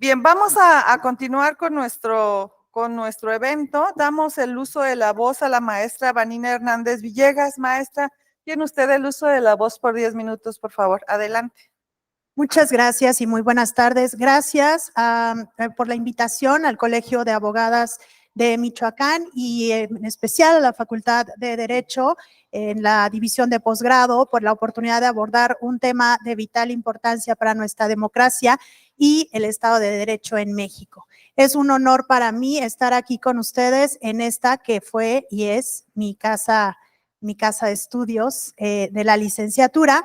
Bien, vamos a continuar con nuestro evento. Damos el uso de la voz a la maestra Vanina Hernández Villegas. Maestra, tiene usted el uso de la voz por 10 minutos, por favor. Adelante. Muchas gracias y muy buenas tardes. Gracias por la invitación al Colegio de Abogadas de Michoacán y en especial a la Facultad de Derecho en la División de Posgrado por la oportunidad de abordar un tema de vital importancia para nuestra democracia y el Estado de Derecho en México. Es un honor para mí estar aquí con ustedes en esta que fue y es mi casa de estudios de la licenciatura.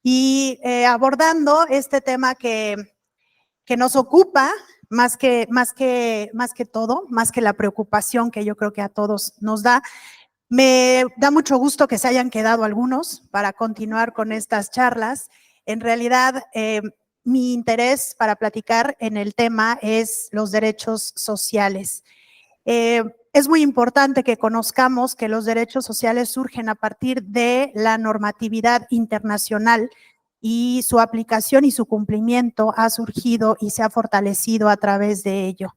Y abordando este tema que nos ocupa más que todo, más que la preocupación que yo creo que a todos nos da. Me da mucho gusto que se hayan quedado algunos para continuar con estas charlas. En realidad, mi interés para platicar en el tema es los derechos sociales. Es muy importante que conozcamos que los derechos sociales surgen a partir de la normatividad internacional y su aplicación y su cumplimiento ha surgido y se ha fortalecido a través de ello.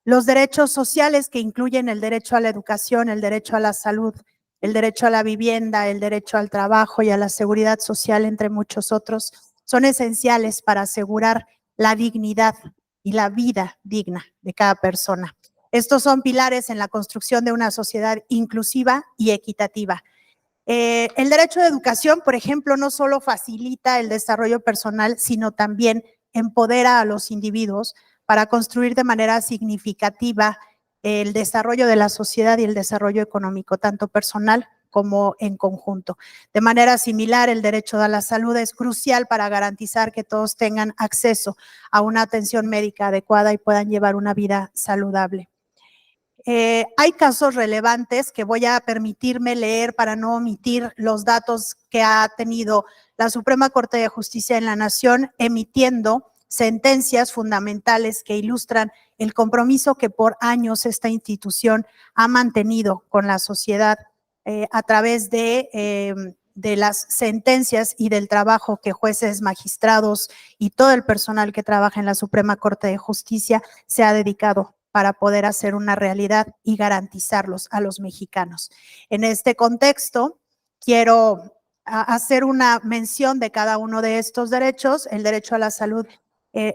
Los derechos sociales que incluyen el derecho a la educación, el derecho a la salud, el derecho a la vivienda, el derecho al trabajo y a la seguridad social, entre muchos otros, son esenciales para asegurar la dignidad y la vida digna de cada persona. Estos son pilares en la construcción de una sociedad inclusiva y equitativa. El derecho de educación, por ejemplo, no solo facilita el desarrollo personal, sino también empodera a los individuos para construir de manera significativa el desarrollo de la sociedad y el desarrollo económico, tanto personal como en conjunto. De manera similar, el derecho a la salud es crucial para garantizar que todos tengan acceso a una atención médica adecuada y puedan llevar una vida saludable. Hay casos relevantes que voy a permitirme leer para no omitir los datos que ha tenido la Suprema Corte de Justicia en la Nación, emitiendo sentencias fundamentales que ilustran el compromiso que por años esta institución ha mantenido con la sociedad a través de las sentencias y del trabajo que jueces, magistrados y todo el personal que trabaja en la Suprema Corte de Justicia se ha dedicado para poder hacer una realidad y garantizarlos a los mexicanos. En este contexto, quiero hacer una mención de cada uno de estos derechos. El derecho a la salud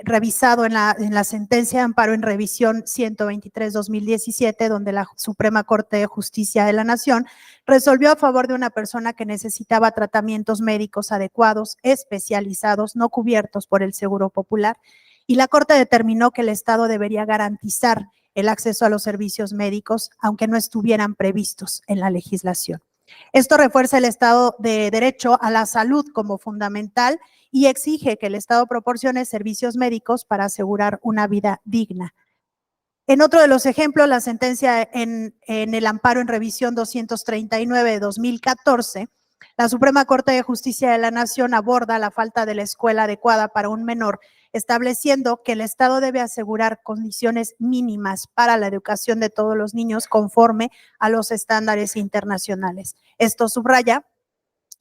revisado en la sentencia de amparo en revisión 123-2017, donde la Suprema Corte de Justicia de la Nación resolvió a favor de una persona que necesitaba tratamientos médicos adecuados, especializados, no cubiertos por el Seguro Popular, y la Corte determinó que el Estado debería garantizar el acceso a los servicios médicos, aunque no estuvieran previstos en la legislación. Esto refuerza el Estado de Derecho a la salud como fundamental y exige que el Estado proporcione servicios médicos para asegurar una vida digna. En otro de los ejemplos, la sentencia en el amparo en revisión 239 de 2014, la Suprema Corte de Justicia de la Nación aborda la falta de la escuela adecuada para un menor, estableciendo que el Estado debe asegurar condiciones mínimas para la educación de todos los niños conforme a los estándares internacionales. Esto subraya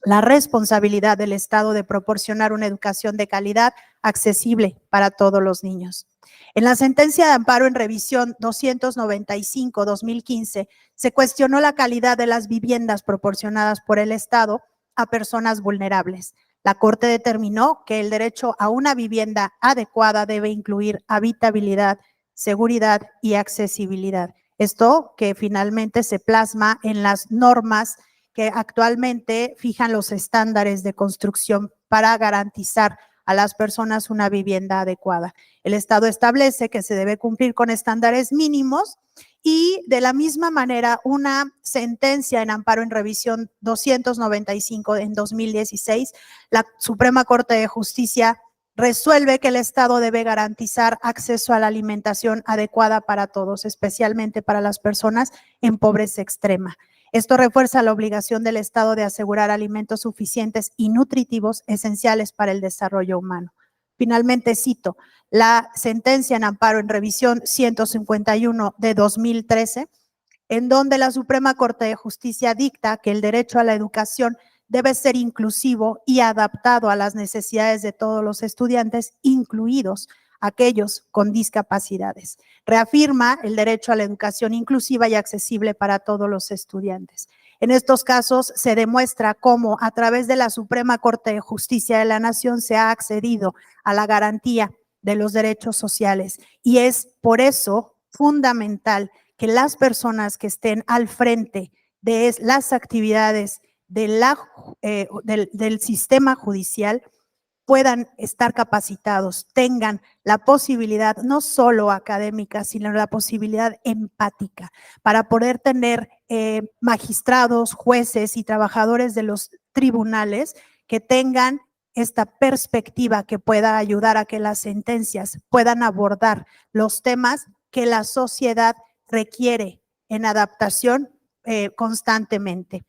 la responsabilidad del Estado de proporcionar una educación de calidad accesible para todos los niños. En la sentencia de amparo en revisión 295-2015 se cuestionó la calidad de las viviendas proporcionadas por el Estado a personas vulnerables. La Corte determinó que el derecho a una vivienda adecuada debe incluir habitabilidad, seguridad y accesibilidad. Esto que finalmente se plasma en las normas que actualmente fijan los estándares de construcción para garantizar a las personas una vivienda adecuada. El Estado establece que se debe cumplir con estándares mínimos y de la misma manera una sentencia en amparo en revisión 295 en 2016, la Suprema Corte de Justicia resuelve que el Estado debe garantizar acceso a la alimentación adecuada para todos, especialmente para las personas en pobreza extrema. Esto refuerza la obligación del Estado de asegurar alimentos suficientes y nutritivos esenciales para el desarrollo humano. Finalmente cito la sentencia en amparo en revisión 151 de 2013, en donde la Suprema Corte de Justicia dicta que el derecho a la educación debe ser inclusivo y adaptado a las necesidades de todos los estudiantes, incluidos aquellos con discapacidades. Reafirma el derecho a la educación inclusiva y accesible para todos los estudiantes. En estos casos se demuestra cómo a través de la Suprema Corte de Justicia de la Nación se ha accedido a la garantía de los derechos sociales y es por eso fundamental que las personas que estén al frente de las actividades del sistema judicial puedan estar capacitados, tengan la posibilidad no solo académica, sino la posibilidad empática para poder tener magistrados, jueces y trabajadores de los tribunales que tengan esta perspectiva que pueda ayudar a que las sentencias puedan abordar los temas que la sociedad requiere en adaptación constantemente.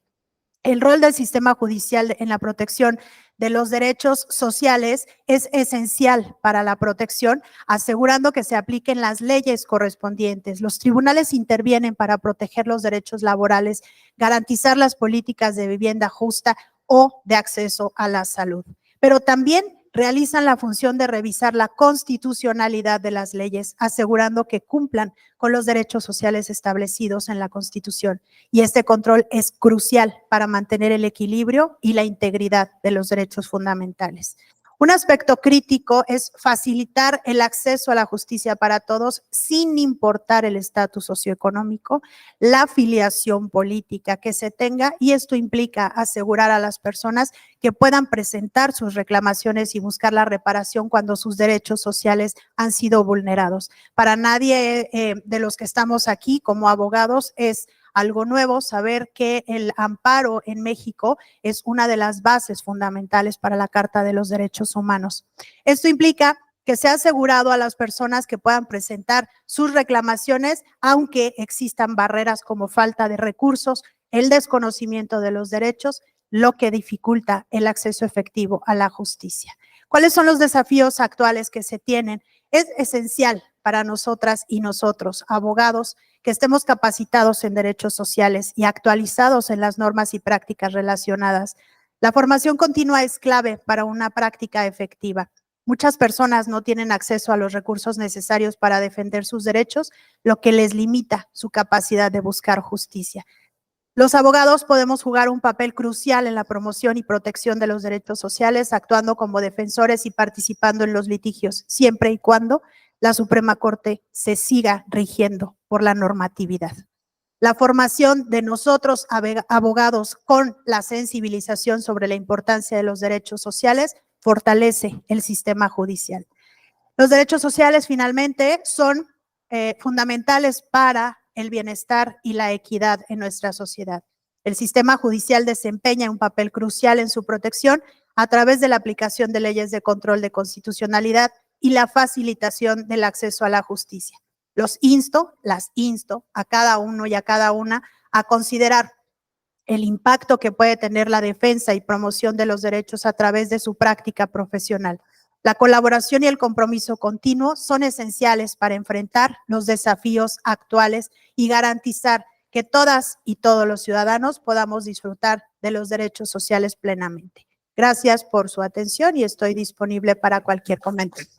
El rol del sistema judicial en la protección de los derechos sociales es esencial para la protección, asegurando que se apliquen las leyes correspondientes. Los tribunales intervienen para proteger los derechos laborales, garantizar las políticas de vivienda justa o de acceso a la salud. Pero también realizan la función de revisar la constitucionalidad de las leyes, asegurando que cumplan con los derechos sociales establecidos en la Constitución. Y este control es crucial para mantener el equilibrio y la integridad de los derechos fundamentales. Un aspecto crítico es facilitar el acceso a la justicia para todos sin importar el estatus socioeconómico, la afiliación política que se tenga, y esto implica asegurar a las personas que puedan presentar sus reclamaciones y buscar la reparación cuando sus derechos sociales han sido vulnerados. Para nadie de los que estamos aquí como abogados es algo nuevo saber que el amparo en México es una de las bases fundamentales para la Carta de los Derechos Humanos. Esto implica que se ha asegurado a las personas que puedan presentar sus reclamaciones, aunque existan barreras como falta de recursos, el desconocimiento de los derechos, lo que dificulta el acceso efectivo a la justicia. ¿Cuáles son los desafíos actuales que se tienen? Es esencial para nosotras y nosotros, abogados, que estemos capacitados en derechos sociales y actualizados en las normas y prácticas relacionadas. La formación continua es clave para una práctica efectiva. Muchas personas no tienen acceso a los recursos necesarios para defender sus derechos, lo que les limita su capacidad de buscar justicia. Los abogados podemos jugar un papel crucial en la promoción y protección de los derechos sociales, actuando como defensores y participando en los litigios, siempre y cuando la Suprema Corte se siga rigiendo por la normatividad. La formación de nosotros, abogados, con la sensibilización sobre la importancia de los derechos sociales, fortalece el sistema judicial. Los derechos sociales, finalmente, son fundamentales para el bienestar y la equidad en nuestra sociedad. El sistema judicial desempeña un papel crucial en su protección a través de la aplicación de leyes de control de constitucionalidad y la facilitación del acceso a la justicia. Las insto a cada uno y a cada una a considerar el impacto que puede tener la defensa y promoción de los derechos a través de su práctica profesional. La colaboración y el compromiso continuo son esenciales para enfrentar los desafíos actuales y garantizar que todas y todos los ciudadanos podamos disfrutar de los derechos sociales plenamente. Gracias por su atención y estoy disponible para cualquier comentario.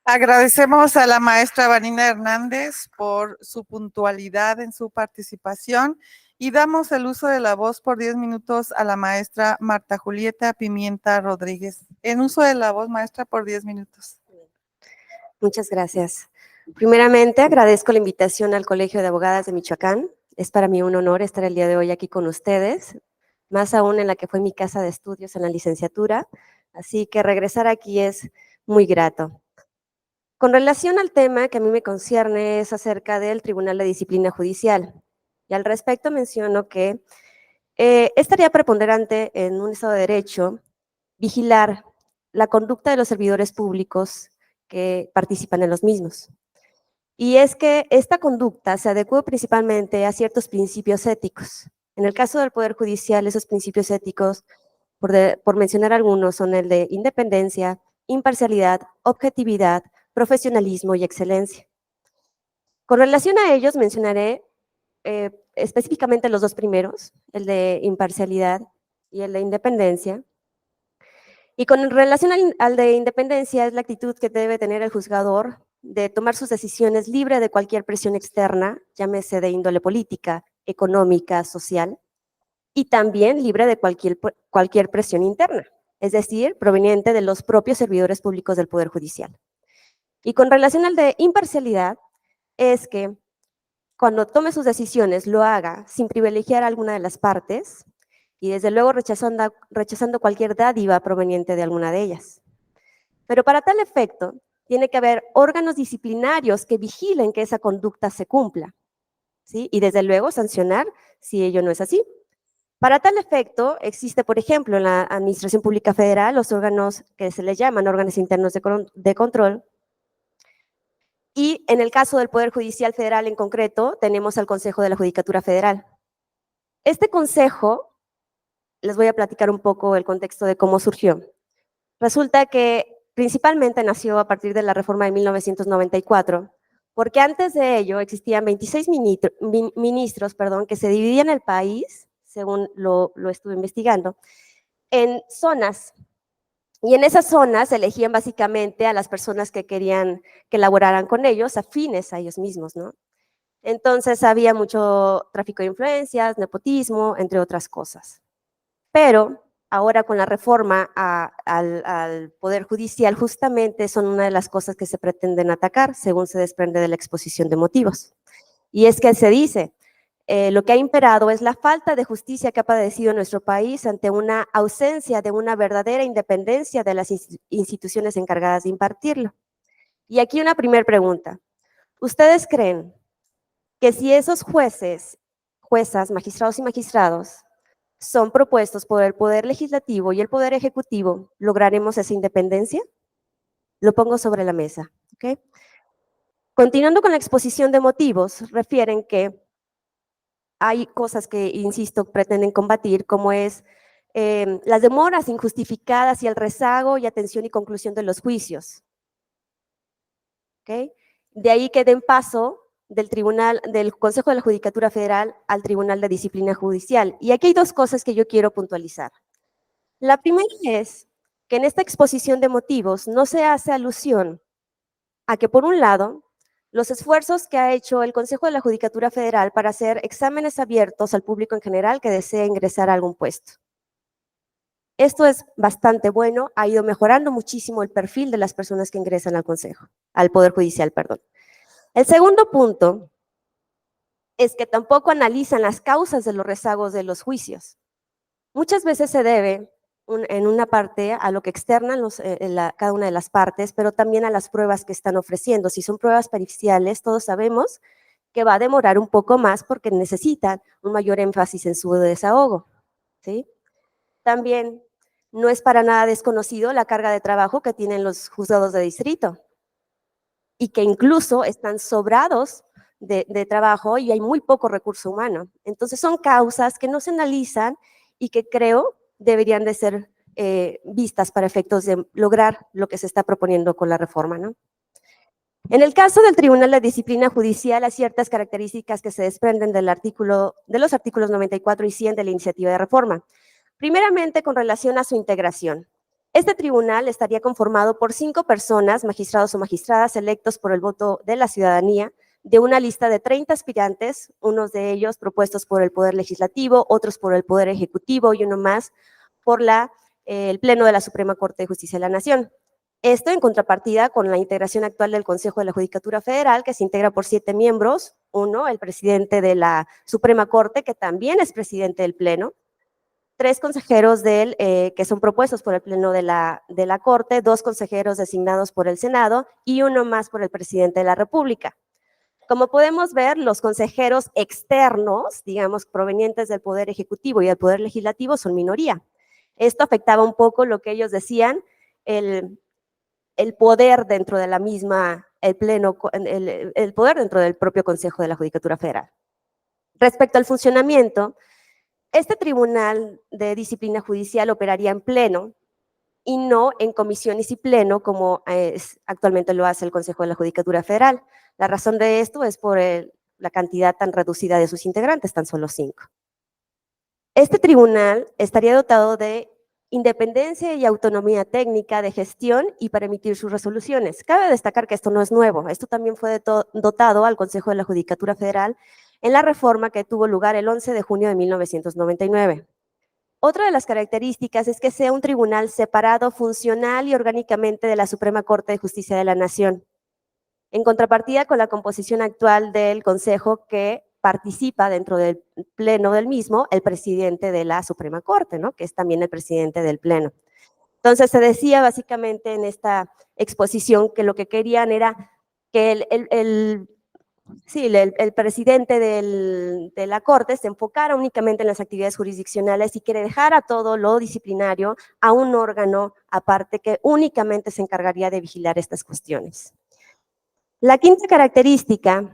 Agradecemos a la maestra Vanina Hernández por su puntualidad en su participación y damos el uso de la voz por 10 minutos a la maestra Marta Julieta Pimienta Rodríguez. En uso de la voz, maestra, por 10 minutos. Muchas gracias. Primeramente, agradezco la invitación al Colegio de Abogadas de Michoacán. Es para mí un honor estar el día de hoy aquí con ustedes, más aún en la que fue mi casa de estudios en la licenciatura, así que regresar aquí es muy grato. Con relación al tema que a mí me concierne es acerca del Tribunal de Disciplina Judicial. Y al respecto menciono que es tarea preponderante en un Estado de Derecho vigilar la conducta de los servidores públicos que participan en los mismos. Y es que esta conducta se adecua principalmente a ciertos principios éticos. En el caso del Poder Judicial, esos principios éticos, por mencionar algunos, son el de independencia, imparcialidad, objetividad, profesionalismo y excelencia. Con relación a ellos mencionaré específicamente los dos primeros, el de imparcialidad y el de independencia. Y con relación al de independencia, es la actitud que debe tener el juzgador de tomar sus decisiones libre de cualquier presión externa, llámese de índole política, económica, social, y también libre de cualquier presión interna, es decir, proveniente de los propios servidores públicos del Poder Judicial. Y con relación al de imparcialidad, es que cuando tome sus decisiones lo haga sin privilegiar a alguna de las partes y desde luego rechazando cualquier dádiva proveniente de alguna de ellas. Pero para tal efecto, tiene que haber órganos disciplinarios que vigilen que esa conducta se cumpla, ¿sí? Y desde luego sancionar si ello no es así. Para tal efecto, existe, por ejemplo, en la Administración Pública Federal, los órganos que se les llaman órganos internos de control, y en el caso del Poder Judicial Federal en concreto, tenemos al Consejo de la Judicatura Federal. Este consejo, les voy a platicar un poco el contexto de cómo surgió. Resulta que principalmente nació a partir de la reforma de 1994, porque antes de ello existían 26 ministros que se dividían el país, según lo estuve investigando, en zonas. Y en esas zonas elegían básicamente a las personas que querían que laboraran con ellos, afines a ellos mismos, ¿no? Entonces había mucho tráfico de influencias, nepotismo, entre otras cosas. Pero ahora con la reforma al Poder Judicial, justamente son una de las cosas que se pretenden atacar, según se desprende de la exposición de motivos. Y es que se dice, lo que ha imperado es la falta de justicia que ha padecido nuestro país ante una ausencia de una verdadera independencia de las instituciones encargadas de impartirlo. Y aquí una primera pregunta. ¿Ustedes creen que si esos jueces, juezas, magistrados y magistrados son propuestos por el Poder Legislativo y el Poder Ejecutivo, lograremos esa independencia? Lo pongo sobre la mesa, ¿ok? Continuando con la exposición de motivos, refieren que hay cosas que, insisto, pretenden combatir, como es las demoras injustificadas y el rezago y atención y conclusión de los juicios. ¿Okay? De ahí que den paso del Consejo de la Judicatura Federal al Tribunal de Disciplina Judicial. Y aquí hay dos cosas que yo quiero puntualizar. La primera es que en esta exposición de motivos no se hace alusión a que, por un lado, los esfuerzos que ha hecho el Consejo de la Judicatura Federal para hacer exámenes abiertos al público en general que desee ingresar a algún puesto. Esto es bastante bueno, ha ido mejorando muchísimo el perfil de las personas que ingresan al Poder Judicial, perdón. El segundo punto es que tampoco analizan las causas de los rezagos de los juicios. Muchas veces se debe, en una parte, a lo que externan cada una de las partes, pero también a las pruebas que están ofreciendo. Si son pruebas periciales, todos sabemos que va a demorar un poco más porque necesitan un mayor énfasis en su desahogo, ¿sí? También no es para nada desconocido la carga de trabajo que tienen los juzgados de distrito y que incluso están sobrados de trabajo y hay muy poco recurso humano. Entonces son causas que no se analizan y que creo deberían de ser vistas para efectos de lograr lo que se está proponiendo con la reforma, ¿no? En el caso del Tribunal de Disciplina Judicial, hay ciertas características que se desprenden de los artículos 94 y 100 de la iniciativa de reforma. Primeramente, con relación a su integración. Este tribunal estaría conformado por 5 personas, magistrados o magistradas, electos por el voto de la ciudadanía, de una lista de 30 aspirantes, unos de ellos propuestos por el Poder Legislativo, otros por el Poder Ejecutivo y uno más por el Pleno de la Suprema Corte de Justicia de la Nación. Esto en contrapartida con la integración actual del Consejo de la Judicatura Federal, que se integra por 7 miembros, uno, el presidente de la Suprema Corte, que también es presidente del Pleno, 3 consejeros que son propuestos por el Pleno de la Corte, 2 consejeros designados por el Senado y uno más por el presidente de la República. Como podemos ver, los consejeros externos, digamos, provenientes del Poder Ejecutivo y del Poder Legislativo son minoría. Esto afectaba un poco lo que ellos decían, el poder dentro de la misma, el poder dentro del propio Consejo de la Judicatura Federal. Respecto al funcionamiento, este Tribunal de Disciplina Judicial operaría en pleno y no en comisiones y pleno como actualmente lo hace el Consejo de la Judicatura Federal. La razón de esto es por la cantidad tan reducida de sus integrantes, tan solo 5. Este tribunal estaría dotado de independencia y autonomía técnica de gestión y para emitir sus resoluciones. Cabe destacar que esto no es nuevo, esto también fue dotado al Consejo de la Judicatura Federal en la reforma que tuvo lugar el 11 de junio de 1999. Otra de las características es que sea un tribunal separado funcional y orgánicamente de la Suprema Corte de Justicia de la Nación, en contrapartida con la composición actual del Consejo, que participa dentro del pleno del mismo el presidente de la Suprema Corte, ¿no?, que es también el presidente del pleno. Entonces se decía básicamente en esta exposición que lo que querían era que el presidente de la Corte se enfocara únicamente en las actividades jurisdiccionales y que dejara todo lo disciplinario a un órgano aparte que únicamente se encargaría de vigilar estas cuestiones. La quinta característica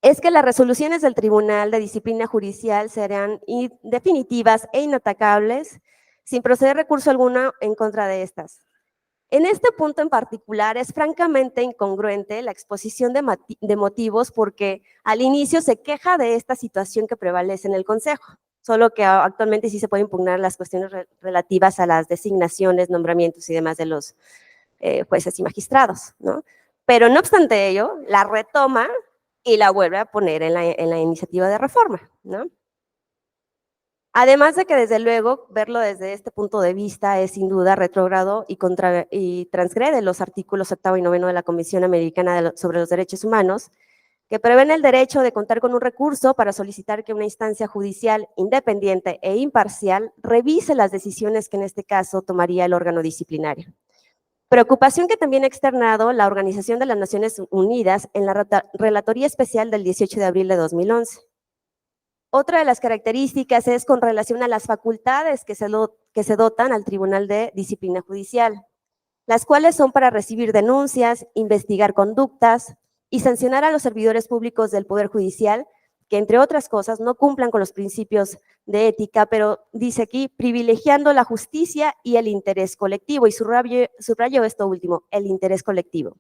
es que las resoluciones del Tribunal de Disciplina Judicial serán definitivas e inatacables sin proceder recurso alguno en contra de estas. En este punto en particular es francamente incongruente la exposición de motivos porque al inicio se queja de esta situación que prevalece en el Consejo, solo que actualmente sí se pueden impugnar las cuestiones relativas a las designaciones, nombramientos y demás de los jueces y magistrados, ¿no? Pero no obstante ello, la retoma y la vuelve a poner en la iniciativa de reforma, ¿no? Además de que, desde luego, verlo desde este punto de vista es sin duda retrógrado y transgrede los artículos 8º y 9º de la Convención Americana sobre los Derechos Humanos, que prevén el derecho de contar con un recurso para solicitar que una instancia judicial independiente e imparcial revise las decisiones que en este caso tomaría el órgano disciplinario. Preocupación que también ha externado la Organización de las Naciones Unidas en la Relatoría Especial del 18 de abril de 2011. Otra de las características es con relación a las facultades que se dotan al Tribunal de Disciplina Judicial, las cuales son para recibir denuncias, investigar conductas y sancionar a los servidores públicos del Poder Judicial que, entre otras cosas, no cumplan con los principios de ética, pero dice aquí, privilegiando la justicia y el interés colectivo, y subrayo esto último, el interés colectivo.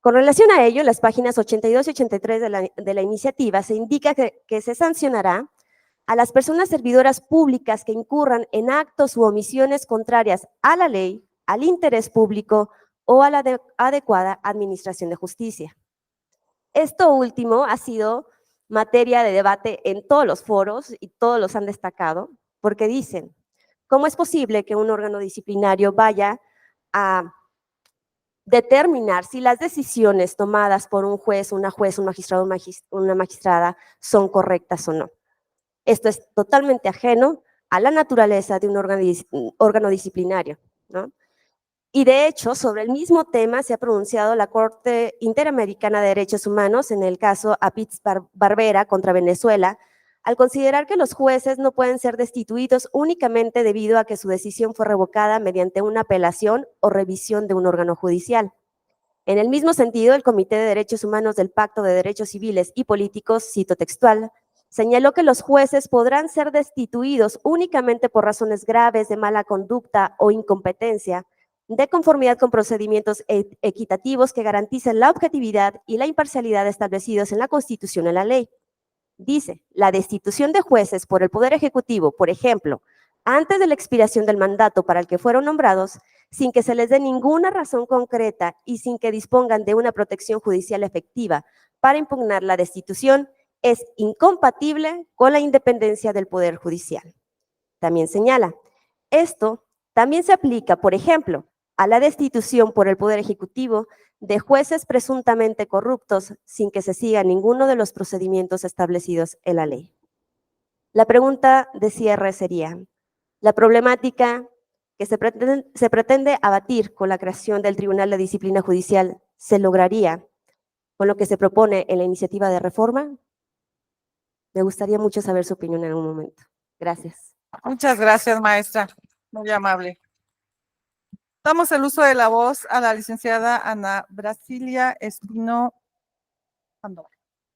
Con relación a ello, en las páginas 82 y 83 de la iniciativa se indica que se sancionará a las personas servidoras públicas que incurran en actos u omisiones contrarias a la ley, al interés público o a la adecuada administración de justicia. Esto último ha sido materia de debate en todos los foros y todos los han destacado, porque dicen, ¿cómo es posible que un órgano disciplinario vaya a determinar si las decisiones tomadas por un juez, un magistrado, una magistrada son correctas o no? Esto es totalmente ajeno a la naturaleza de un órgano disciplinario, ¿no? Y de hecho, sobre el mismo tema se ha pronunciado la Corte Interamericana de Derechos Humanos en el caso Apitz Barbera contra Venezuela, al considerar que los jueces no pueden ser destituidos únicamente debido a que su decisión fue revocada mediante una apelación o revisión de un órgano judicial. En el mismo sentido, el Comité de Derechos Humanos del Pacto de Derechos Civiles y Políticos, cito textual, señaló que los jueces podrán ser destituidos únicamente por razones graves de mala conducta o incompetencia, de conformidad con procedimientos equitativos que garanticen la objetividad y la imparcialidad establecidos en la Constitución y la ley. Dice, la destitución de jueces por el Poder Ejecutivo, por ejemplo, antes de la expiración del mandato para el que fueron nombrados, sin que se les dé ninguna razón concreta y sin que dispongan de una protección judicial efectiva para impugnar la destitución, es incompatible con la independencia del Poder Judicial. También señala, esto también se aplica, por ejemplo, a la destitución por el Poder Ejecutivo de jueces presuntamente corruptos sin que se siga ninguno de los procedimientos establecidos en la ley. La pregunta de cierre sería, ¿la problemática que se pretende abatir con la creación del Tribunal de Disciplina Judicial se lograría con lo que se propone en la iniciativa de reforma? Me gustaría mucho saber su opinión en algún momento. Gracias. Muchas gracias, maestra. Muy amable. Damos el uso de la voz a la licenciada Ana Brasilia Espino Pandora.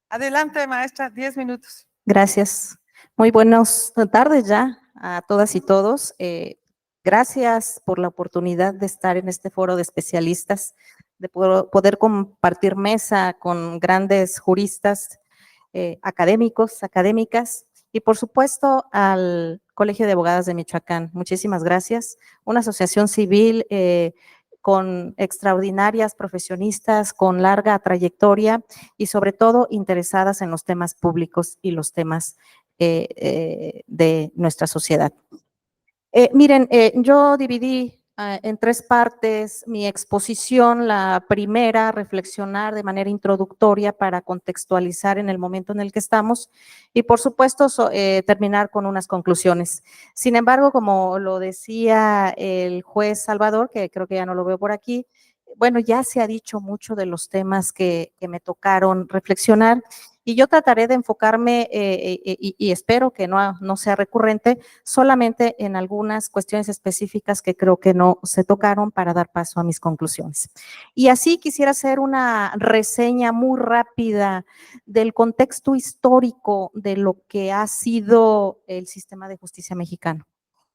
Adelante, maestra, 10 minutos. Gracias. Muy buenas tardes ya a todas y todos. Gracias por la oportunidad de estar en este foro de especialistas, de poder compartir mesa con grandes juristas, académicos, académicas, Y por supuesto al Colegio de Abogadas de Michoacán. Muchísimas gracias. Una asociación civil con extraordinarias profesionistas, con larga trayectoria y sobre todo interesadas en los temas públicos y los temas de nuestra sociedad. Miren, yo dividí en 3 partes mi exposición. La primera, reflexionar de manera introductoria para contextualizar en el momento en el que estamos y, por supuesto, terminar con unas conclusiones. Sin embargo, como lo decía el juez Salvador, que creo que ya no lo veo por aquí, bueno, ya se ha dicho mucho de los temas que me tocaron reflexionar y yo trataré de enfocarme y espero que no sea recurrente solamente en algunas cuestiones específicas que creo que no se tocaron para dar paso a mis conclusiones. Y así quisiera hacer una reseña muy rápida del contexto histórico de lo que ha sido el sistema de justicia mexicano.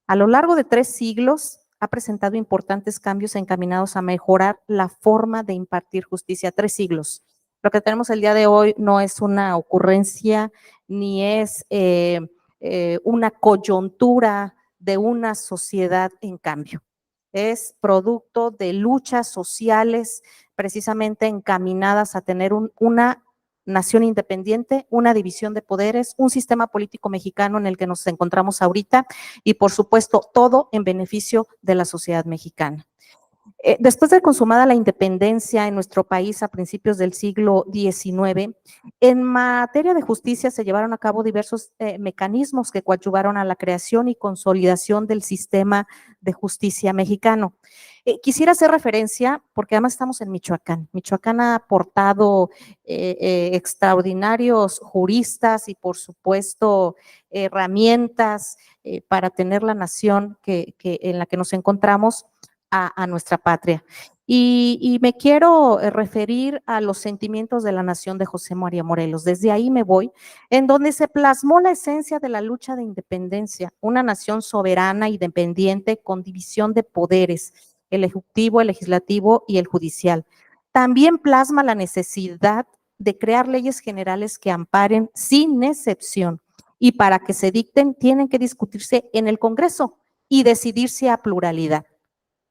A lo largo de 3 siglos ha presentado importantes cambios encaminados a mejorar la forma de impartir justicia. 3 siglos. Lo que tenemos el día de hoy no es una ocurrencia ni es una coyuntura de una sociedad en cambio. Es producto de luchas sociales precisamente encaminadas a tener una nación independiente, una división de poderes, un sistema político mexicano en el que nos encontramos ahorita y, por supuesto, todo en beneficio de la sociedad mexicana. Después de consumada la independencia en nuestro país a principios del siglo XIX, en materia de justicia se llevaron a cabo diversos mecanismos que coadyuvaron a la creación y consolidación del sistema de justicia mexicano. Quisiera hacer referencia, porque además estamos en Michoacán. Michoacán ha aportado extraordinarios juristas y, por supuesto, herramientas para tener la nación en la que nos encontramos a nuestra patria. Y me quiero referir a los sentimientos de la nación de José María Morelos. Desde ahí me voy, en donde se plasmó la esencia de la lucha de independencia, una nación soberana, independiente, con división de poderes, el ejecutivo, el legislativo y el judicial. También plasma la necesidad de crear leyes generales que amparen sin excepción y para que se dicten tienen que discutirse en el Congreso y decidirse a pluralidad,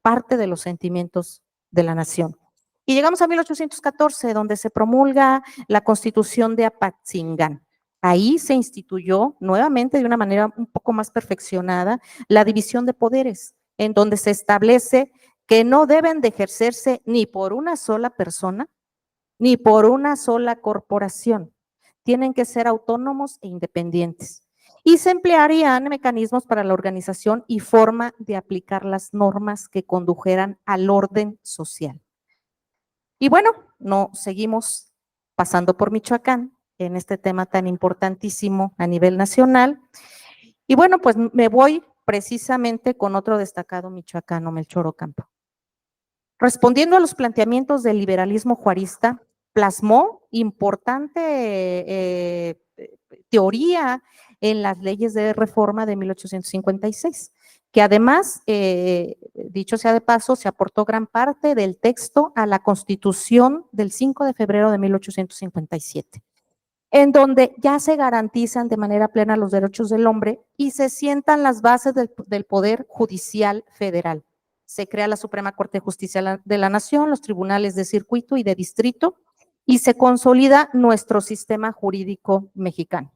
parte de los sentimientos de la nación. Y llegamos a 1814, donde se promulga la Constitución de Apatzingán. Ahí se instituyó nuevamente de una manera un poco más perfeccionada la división de poderes, en donde se establece que no deben de ejercerse ni por una sola persona, ni por una sola corporación. Tienen que ser autónomos e independientes. Y se emplearían mecanismos para la organización y forma de aplicar las normas que condujeran al orden social. Y bueno, no seguimos pasando por Michoacán en este tema tan importantísimo a nivel nacional. Y bueno, pues me voy precisamente con otro destacado michoacano, Melchor Ocampo. Respondiendo a los planteamientos del liberalismo juarista, plasmó importante teoría en las leyes de reforma de 1856, que además, dicho sea de paso, se aportó gran parte del texto a la Constitución del 5 de febrero de 1857, en donde ya se garantizan de manera plena los derechos del hombre y se sientan las bases del Poder Judicial Federal. Se crea la Suprema Corte de Justicia de la Nación, los tribunales de circuito y de distrito, y se consolida nuestro sistema jurídico mexicano.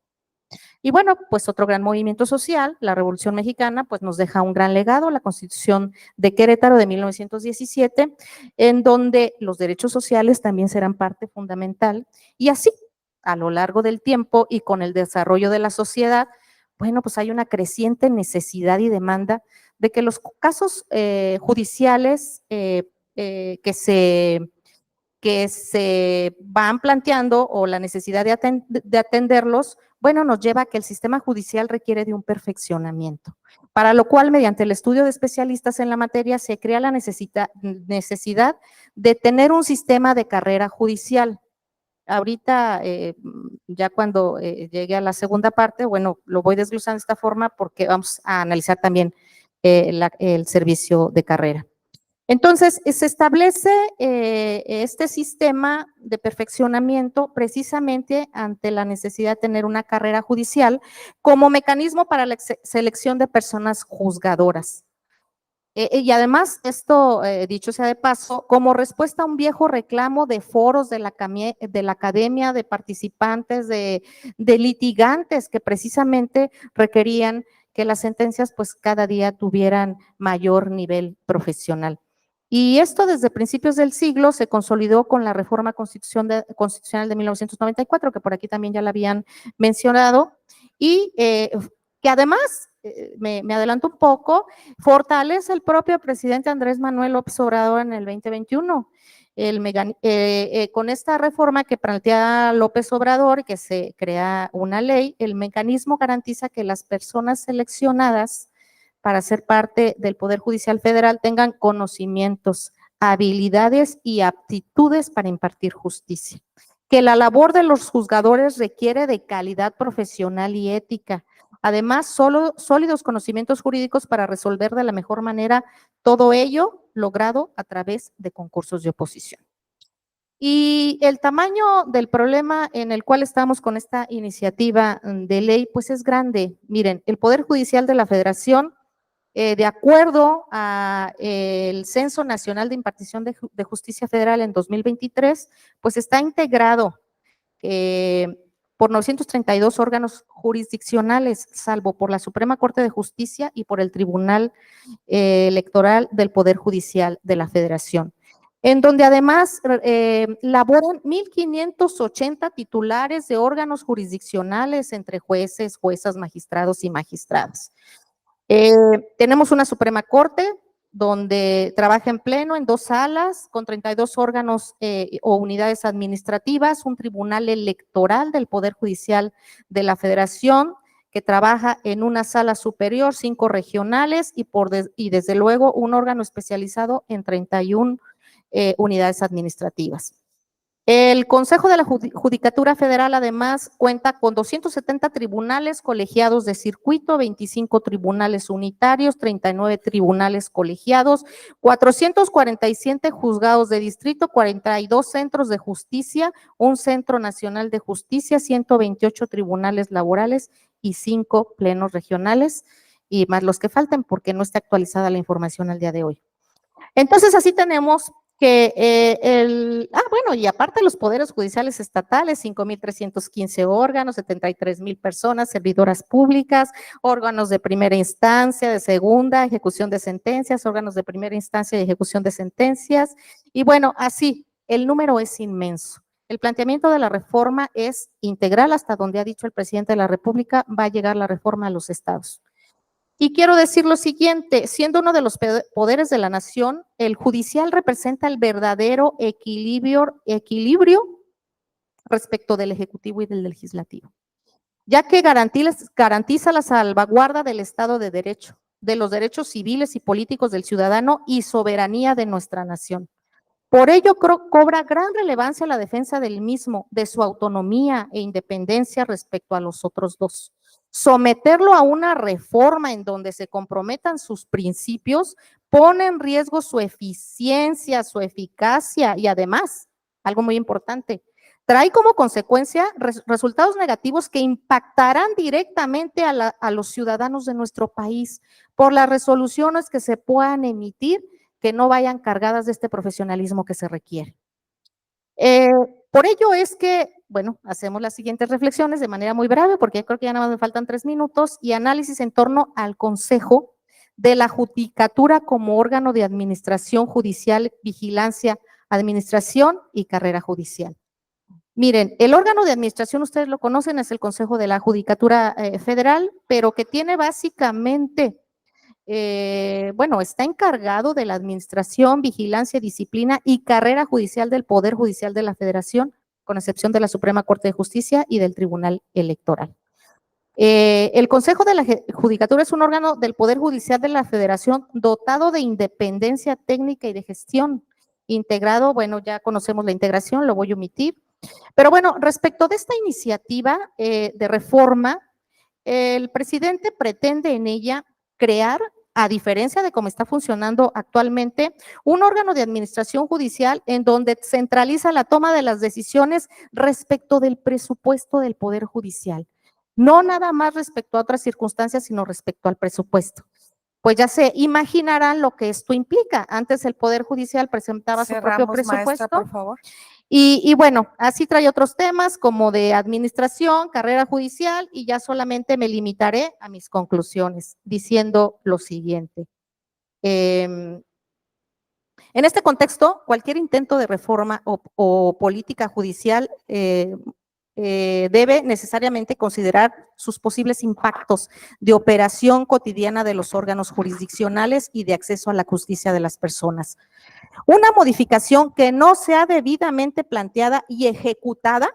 Y bueno, pues otro gran movimiento social, la Revolución Mexicana, pues nos deja un gran legado, la Constitución de Querétaro de 1917, en donde los derechos sociales también serán parte fundamental. Y así, a lo largo del tiempo y con el desarrollo de la sociedad, bueno, pues hay una creciente necesidad y demanda de que los casos judiciales que se van planteando o la necesidad de atenderlos, bueno, nos lleva a que el sistema judicial requiere de un perfeccionamiento, para lo cual, mediante el estudio de especialistas en la materia, se crea la necesidad de tener un sistema de carrera judicial. Ahorita, ya cuando llegue a la segunda parte, bueno, lo voy desglosando de esta forma porque vamos a analizar también el servicio de carrera. Entonces, se establece este sistema de perfeccionamiento precisamente ante la necesidad de tener una carrera judicial como mecanismo para la selección de personas juzgadoras. Y además, esto, dicho sea de paso, como respuesta a un viejo reclamo de foros de la academia, de participantes, de litigantes que precisamente requerían que las sentencias pues cada día tuvieran mayor nivel profesional. Y esto desde principios del siglo se consolidó con la reforma constitucional de 1994, que por aquí también ya la habían mencionado, y que además, me adelanto un poco, fortalece el propio presidente Andrés Manuel López Obrador en el 2021. Con esta reforma que plantea López Obrador, que se crea una ley, el mecanismo garantiza que las personas seleccionadas para ser parte del Poder Judicial Federal tengan conocimientos, habilidades y aptitudes para impartir justicia. Que la labor de los juzgadores requiere de calidad profesional y ética. Además, sólidos conocimientos jurídicos para resolver de la mejor manera todo ello logrado a través de concursos de oposición. Y el tamaño del problema en el cual estamos con esta iniciativa de ley, pues es grande. Miren, el Poder Judicial de la Federación, de acuerdo al Censo Nacional de Impartición de Justicia Federal en 2023, pues está integrado por 932 órganos jurisdiccionales, salvo por la Suprema Corte de Justicia y por el Tribunal Electoral del Poder Judicial de la Federación, en donde además laboran 1,580 titulares de órganos jurisdiccionales entre jueces, juezas, magistrados y magistradas. Tenemos una Suprema Corte donde trabaja en pleno en 2 salas con 32 órganos o unidades administrativas, un tribunal electoral del Poder Judicial de la Federación que trabaja en una sala superior, 5 regionales y desde luego un órgano especializado en 31 unidades administrativas. El Consejo de la Judicatura Federal además cuenta con 270 tribunales colegiados de circuito, 25 tribunales unitarios, 39 tribunales colegiados, 447 juzgados de distrito, 42 centros de justicia, un centro nacional de justicia, 128 tribunales laborales y 5 plenos regionales, y más los que falten porque no está actualizada la información al día de hoy. Entonces, así tenemos que bueno, y aparte los poderes judiciales estatales, 5,315 órganos, 73,000 personas, servidoras públicas, órganos de primera instancia, de segunda, ejecución de sentencias, órganos de primera instancia y ejecución de sentencias, y bueno, así, el número es inmenso. El planteamiento de la reforma es integral, hasta donde ha dicho el presidente de la República, va a llegar la reforma a los estados. Y quiero decir lo siguiente, siendo uno de los poderes de la nación, el judicial representa el verdadero equilibrio respecto del ejecutivo y del legislativo, ya que garantiza la salvaguarda del Estado de Derecho, de los derechos civiles y políticos del ciudadano y soberanía de nuestra nación. Por ello, cobra gran relevancia la defensa del mismo, de su autonomía e independencia respecto a los otros dos. Someterlo a una reforma en donde se comprometan sus principios pone en riesgo su eficiencia, su eficacia y además, algo muy importante, trae como consecuencia resultados negativos que impactarán directamente a los ciudadanos de nuestro país por las resoluciones que se puedan emitir que no vayan cargadas de este profesionalismo que se requiere. Por ello es que, bueno, hacemos las siguientes reflexiones de manera muy breve, porque creo que ya nada más me faltan 3 minutos, y análisis en torno al Consejo de la Judicatura como órgano de administración judicial, vigilancia, administración y carrera judicial. Miren, el órgano de administración, ustedes lo conocen, es el Consejo de la Judicatura Federal, pero que tiene básicamente bueno, está encargado de la administración, vigilancia, disciplina y carrera judicial del Poder Judicial de la Federación, con excepción de la Suprema Corte de Justicia y del Tribunal Electoral. El Consejo de la Judicatura es un órgano del Poder Judicial de la Federación dotado de independencia técnica y de gestión, integrado, bueno, ya conocemos la integración, lo voy a omitir, pero bueno, respecto de esta iniciativa de reforma, el presidente pretende en ella crear a diferencia de cómo está funcionando actualmente, un órgano de administración judicial en donde centraliza la toma de las decisiones respecto del presupuesto del Poder Judicial. No nada más respecto a otras circunstancias, sino respecto al presupuesto. Pues ya se imaginarán lo que esto implica. Antes el Poder Judicial presentaba su propio Cerramos, maestra, presupuesto. por favor. Y bueno, así trae otros temas como de administración, carrera judicial, y ya solamente me limitaré a mis conclusiones diciendo lo siguiente. En este contexto, cualquier intento de reforma o política judicial debe necesariamente considerar sus posibles impactos de operación cotidiana de los órganos jurisdiccionales y de acceso a la justicia de las personas. Una modificación que no sea debidamente planteada y ejecutada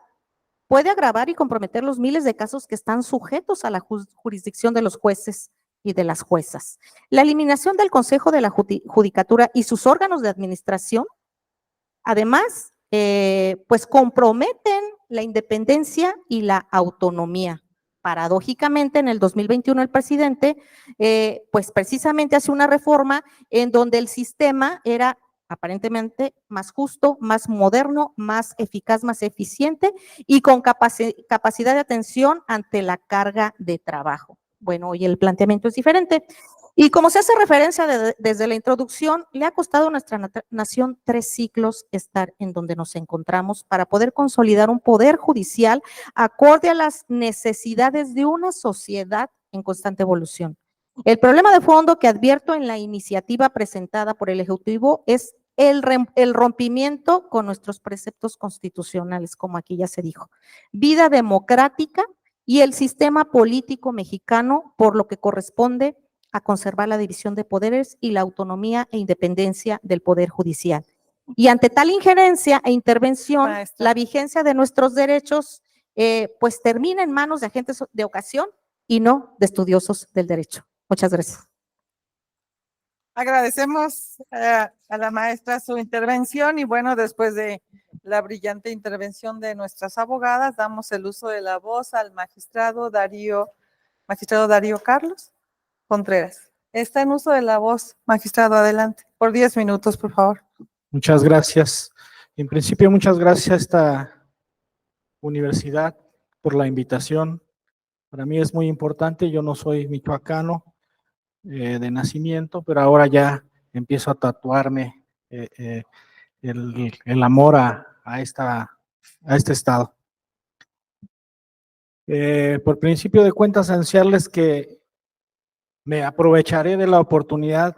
puede agravar y comprometer los miles de casos que están sujetos a la jurisdicción de los jueces y de las juezas. La eliminación del Consejo de la Judicatura y sus órganos de administración, además, pues comprometen la independencia y la autonomía. Paradójicamente, en el 2021 el presidente, pues precisamente hace una reforma en donde el sistema era aparentemente más justo, más moderno, más eficaz, más eficiente y con capacidad de atención ante la carga de trabajo. Bueno, hoy el planteamiento es diferente. Y como se hace referencia desde la introducción, le ha costado a nuestra nación 3 siglos estar en donde nos encontramos para poder consolidar un poder judicial acorde a las necesidades de una sociedad en constante evolución. El problema de fondo que advierto en la iniciativa presentada por el Ejecutivo es el rompimiento con nuestros preceptos constitucionales, como aquí ya se dijo. Vida democrática y el sistema político mexicano, por lo que corresponde a conservar la división de poderes y la autonomía e independencia del Poder Judicial. Y ante tal injerencia e intervención, Maestra. la vigencia de nuestros derechos pues termina en manos de agentes de ocasión y no de estudiosos del derecho. Muchas gracias. Agradecemos a la maestra su intervención y bueno, después de la brillante intervención de nuestras abogadas, damos el uso de la voz al magistrado Darío Carlos Contreras. Está en uso de la voz, magistrado, adelante, por 10 minutos, por favor. Muchas gracias. En principio, muchas gracias a esta universidad por la invitación. Para mí es muy importante, yo no soy michoacano de nacimiento, pero ahora ya empiezo a tatuarme el amor a este estado. Por principio de cuentas, anunciarles que me aprovecharé de la oportunidad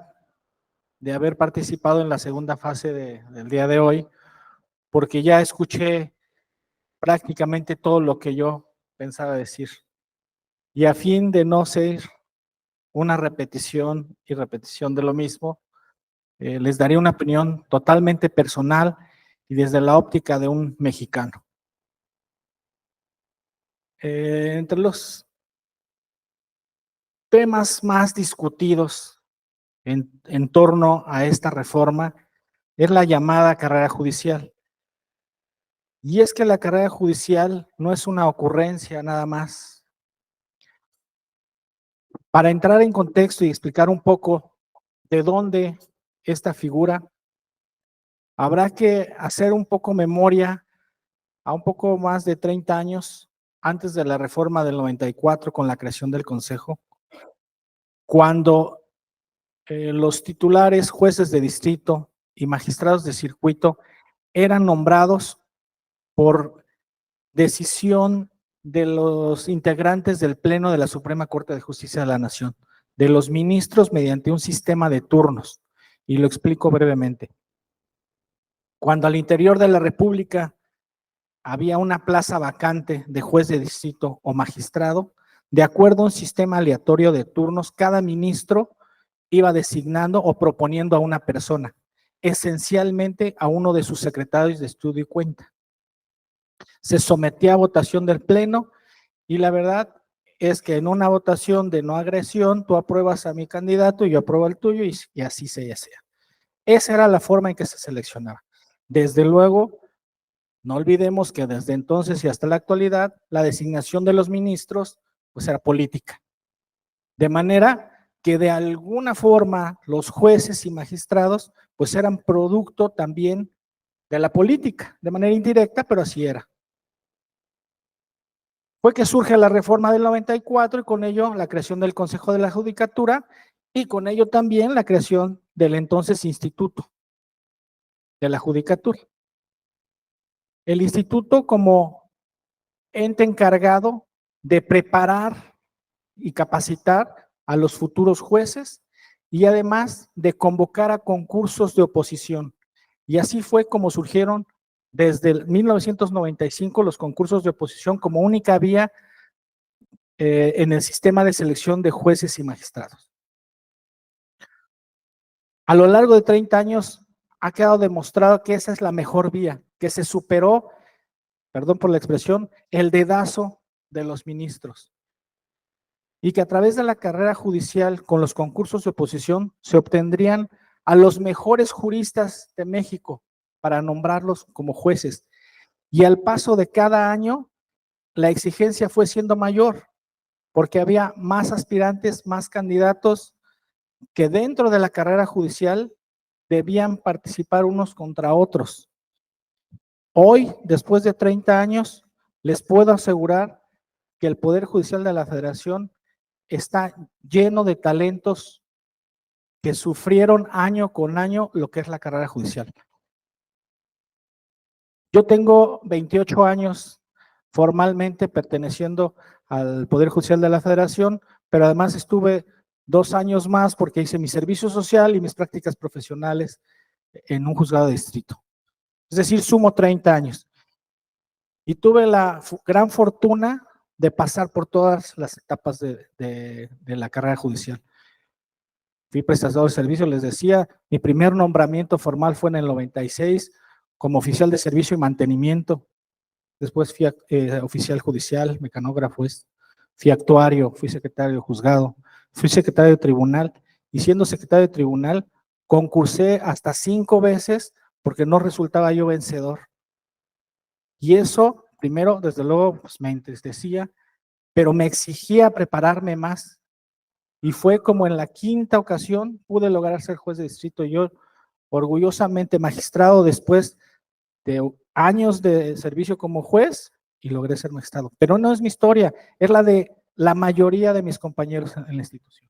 de haber participado en la segunda fase del día de hoy, porque ya escuché prácticamente todo lo que yo pensaba decir. Y a fin de no ser una repetición y repetición de lo mismo, les daré una opinión totalmente personal y desde la óptica de un mexicano. Entre los temas más discutidos en torno a esta reforma es la llamada carrera judicial. Y es que la carrera judicial no es una ocurrencia nada más. Para entrar en contexto y explicar un poco de dónde esta figura, habrá que hacer un poco memoria a un poco más de 30 años antes de la reforma del 94 con la creación del Consejo, cuando los titulares, jueces de distrito y magistrados de circuito eran nombrados por decisión de los integrantes del Pleno de la Suprema Corte de Justicia de la Nación, de los ministros mediante un sistema de turnos. Y lo explico brevemente. Cuando al interior de la República había una plaza vacante de juez de distrito o magistrado, de acuerdo a un sistema aleatorio de turnos, cada ministro iba designando o proponiendo a una persona, esencialmente a uno de sus secretarios de estudio y cuenta. Se sometía a votación del Pleno y la verdad es que en una votación de no agresión, tú apruebas a mi candidato y yo apruebo el tuyo y así sea. Esa era la forma en que se seleccionaba. Desde luego, no olvidemos que desde entonces y hasta la actualidad, la designación de los ministros pues era política. De manera que de alguna forma los jueces y magistrados pues eran producto también de la política, de manera indirecta, pero así era. Fue que surge la reforma del 94 y con ello la creación del Consejo de la Judicatura y con ello también la creación del entonces Instituto de la Judicatura. El instituto como ente encargado de preparar y capacitar a los futuros jueces y además de convocar a concursos de oposición. Y así fue como surgieron desde el 1995 los concursos de oposición como única vía en el sistema de selección de jueces y magistrados. A lo largo de 30 años ha quedado demostrado que esa es la mejor vía, que se superó, perdón por la expresión, el dedazo de los ministros. Y que a través de la carrera judicial con los concursos de oposición se obtendrían a los mejores juristas de México para nombrarlos como jueces. Y al paso de cada año, la exigencia fue siendo mayor, porque había más aspirantes, más candidatos que dentro de la carrera judicial debían participar unos contra otros. Hoy, después de 30 años, les puedo asegurar que el Poder Judicial de la Federación está lleno de talentos que sufrieron año con año lo que es la carrera judicial. Yo tengo 28 años formalmente perteneciendo al Poder Judicial de la Federación, pero además estuve 2 años más porque hice mi servicio social y mis prácticas profesionales en un juzgado de distrito. Es decir, sumo 30 años. Y tuve la gran fortuna de pasar por todas las etapas de la carrera judicial. Fui prestador de servicio, les decía, mi primer nombramiento formal fue en el 96 como oficial de servicio y mantenimiento. Después fui oficial judicial, mecanógrafo, fui actuario, fui secretario de juzgado, fui secretario de tribunal y siendo secretario de tribunal concursé hasta 5 veces porque no resultaba yo vencedor. Y eso, primero, desde luego, pues me entristecía, pero me exigía prepararme más. Y fue como en la 5ª ocasión pude lograr ser juez de distrito. Yo, orgullosamente magistrado después de años de servicio como juez y logré ser magistrado. Pero no es mi historia, es la de la mayoría de mis compañeros en la institución.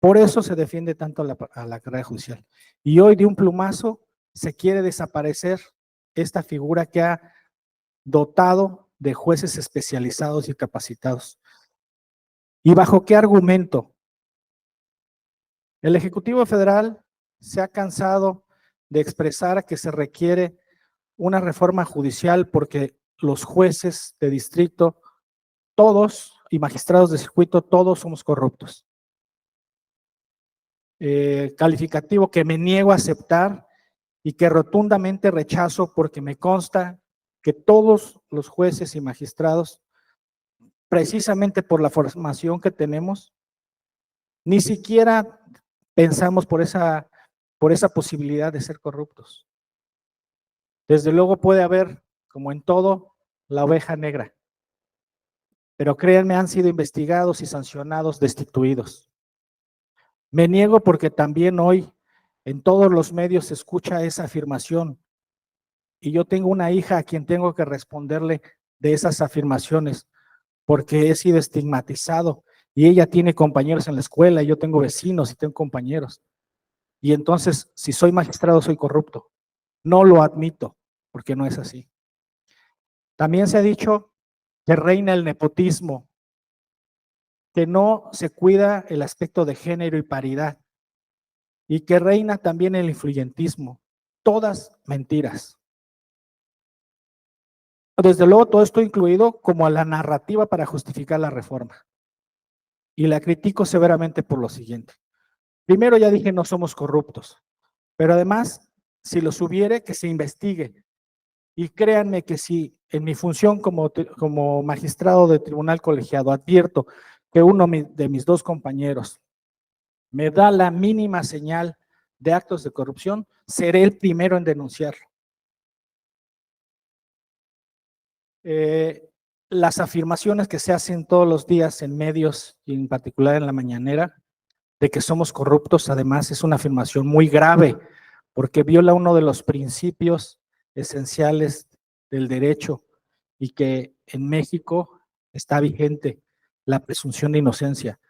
Por eso se defiende tanto a la carrera judicial. Y hoy de un plumazo se quiere desaparecer esta figura que ha dotado de jueces especializados y capacitados. ¿Y bajo qué argumento? El Ejecutivo Federal se ha cansado de expresar que se requiere una reforma judicial porque los jueces de distrito, todos, y magistrados de circuito, todos somos corruptos. Calificativo que me niego a aceptar y que rotundamente rechazo porque me consta que todos los jueces y magistrados, precisamente por la formación que tenemos, ni siquiera pensamos por esa posibilidad de ser corruptos. Desde luego puede haber, como en todo, la oveja negra, pero créanme, han sido investigados y sancionados, destituidos. Me niego porque también hoy en todos los medios se escucha esa afirmación y yo tengo una hija a quien tengo que responderle de esas afirmaciones porque he sido estigmatizado y ella tiene compañeros en la escuela y yo tengo vecinos y tengo compañeros. Y entonces, si soy magistrado, soy corrupto. No lo admito, porque no es así. También se ha dicho que reina el nepotismo, que no se cuida el aspecto de género y paridad, y que reina también el influyentismo. Todas mentiras. Desde luego, todo esto incluido como a la narrativa para justificar la reforma. Y la critico severamente por lo siguiente. Primero, ya dije, no somos corruptos, pero además, si los hubiere, que se investigue. Y créanme que si en mi función como magistrado de tribunal colegiado advierto que uno de mis 2 compañeros me da la mínima señal de actos de corrupción, seré el primero en denunciarlo. Las afirmaciones que se hacen todos los días en medios y en particular en la mañanera de que somos corruptos, además, es una afirmación muy grave, porque viola uno de los principios esenciales del derecho y que en México está vigente, la presunción de inocencia.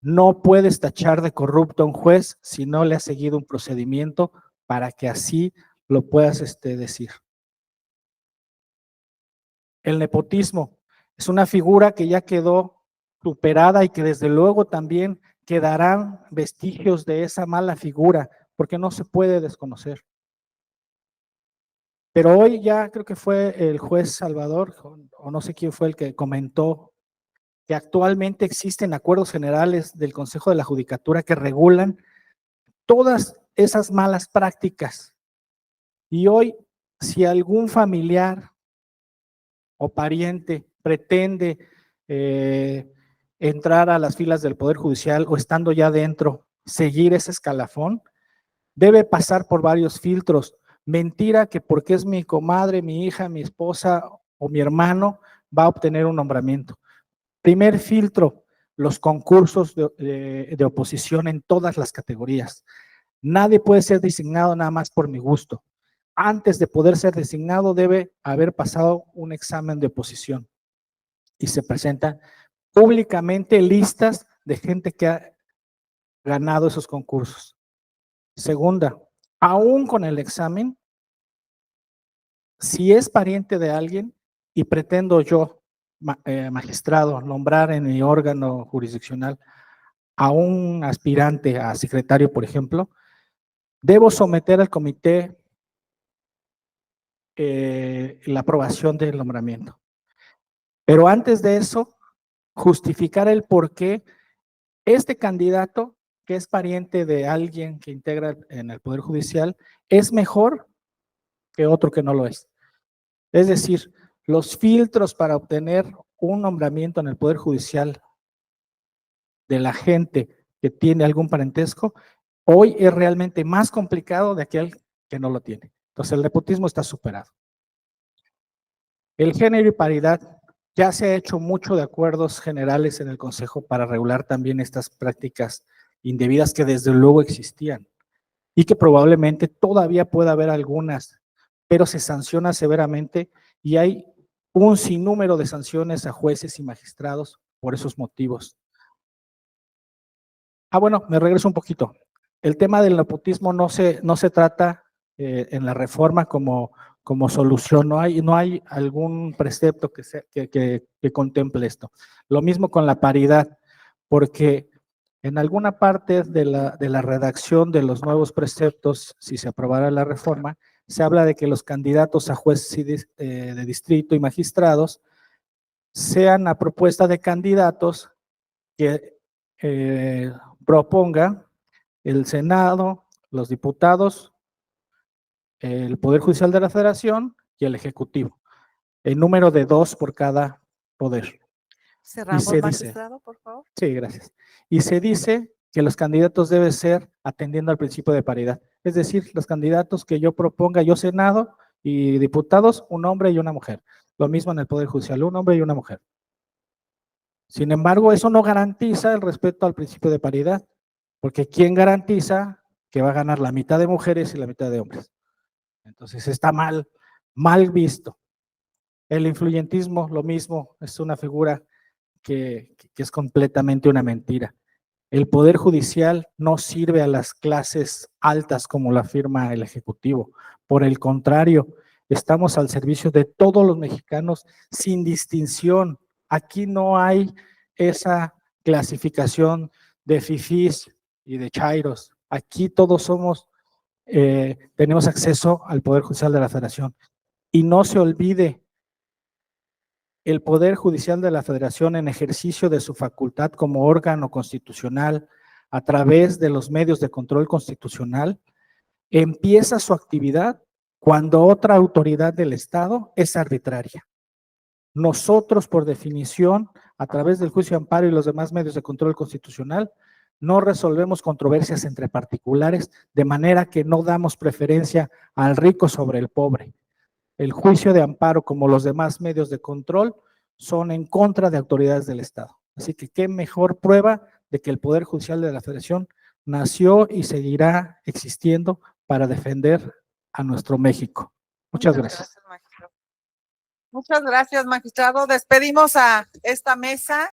No puedes tachar de corrupto a un juez si no le ha seguido un procedimiento para que así lo puedas decir. El nepotismo es una figura que ya quedó superada y que desde luego también quedarán vestigios de esa mala figura, porque no se puede desconocer. Pero hoy ya creo que fue el juez Salvador, o no sé quién fue el que comentó que actualmente existen acuerdos generales del Consejo de la Judicatura que regulan todas esas malas prácticas. Y hoy, si algún familiar o pariente pretende entrar a las filas del Poder Judicial o estando ya dentro, seguir ese escalafón, debe pasar por varios filtros. Mentira que porque es mi comadre, mi hija, mi esposa o mi hermano va a obtener un nombramiento. Primer filtro, los concursos de oposición en todas las categorías. Nadie puede ser designado nada más por mi gusto. Antes de poder ser designado debe haber pasado un examen de oposición y se presentan públicamente listas de gente que ha ganado esos concursos. Segunda, aún con el examen, si es pariente de alguien y pretendo yo, magistrado, nombrar en mi órgano jurisdiccional a un aspirante a secretario, por ejemplo, debo someter al comité la aprobación del nombramiento. Pero antes de eso, justificar el por qué este candidato, que es pariente de alguien que integra en el Poder Judicial, es mejor que otro que no lo es. Es decir, los filtros para obtener un nombramiento en el Poder Judicial de la gente que tiene algún parentesco, hoy es realmente más complicado de aquel que no lo tiene. Entonces el nepotismo está superado. El género y paridad, ya se ha hecho mucho de acuerdos generales en el Consejo para regular también estas prácticas indebidas que desde luego existían y que probablemente todavía pueda haber algunas, pero se sanciona severamente y hay un sinnúmero de sanciones a jueces y magistrados por esos motivos. Bueno, me regreso un poquito. El tema del nepotismo no se trata en la reforma como solución, no hay algún precepto que contemple esto. Lo mismo con la paridad, porque en alguna parte de la redacción de los nuevos preceptos, si se aprobara la reforma, se habla de que los candidatos a jueces de distrito y magistrados sean a propuesta de candidatos que proponga el Senado, los diputados, el Poder Judicial de la Federación y el Ejecutivo. El número de 2 por cada poder. Cerramos, dice, magistrado, por favor. Sí, gracias. Y se dice que los candidatos deben ser atendiendo al principio de paridad. Es decir, los candidatos que yo proponga, yo Senado y diputados, un hombre y una mujer. Lo mismo en el Poder Judicial, un hombre y una mujer. Sin embargo, eso no garantiza el respeto al principio de paridad, porque ¿quién garantiza que va a ganar la mitad de mujeres y la mitad de hombres? Entonces está mal visto. El influyentismo, lo mismo, es una figura que es completamente una mentira. El Poder Judicial no sirve a las clases altas como lo afirma el Ejecutivo. Por el contrario, estamos al servicio de todos los mexicanos sin distinción. Aquí no hay esa clasificación de fifís y de chairos. Aquí todos tenemos acceso al Poder Judicial de la Federación. Y no se olvide, el Poder Judicial de la Federación, en ejercicio de su facultad como órgano constitucional a través de los medios de control constitucional, empieza su actividad cuando otra autoridad del Estado es arbitraria. Nosotros, por definición, a través del juicio de amparo y los demás medios de control constitucional, no resolvemos controversias entre particulares, de manera que no damos preferencia al rico sobre el pobre. El juicio de amparo, como los demás medios de control, son en contra de autoridades del Estado. Así que qué mejor prueba de que el Poder Judicial de la Federación nació y seguirá existiendo para defender a nuestro México. Muchas gracias. Magistrado. Muchas gracias, magistrado. Despedimos a esta mesa.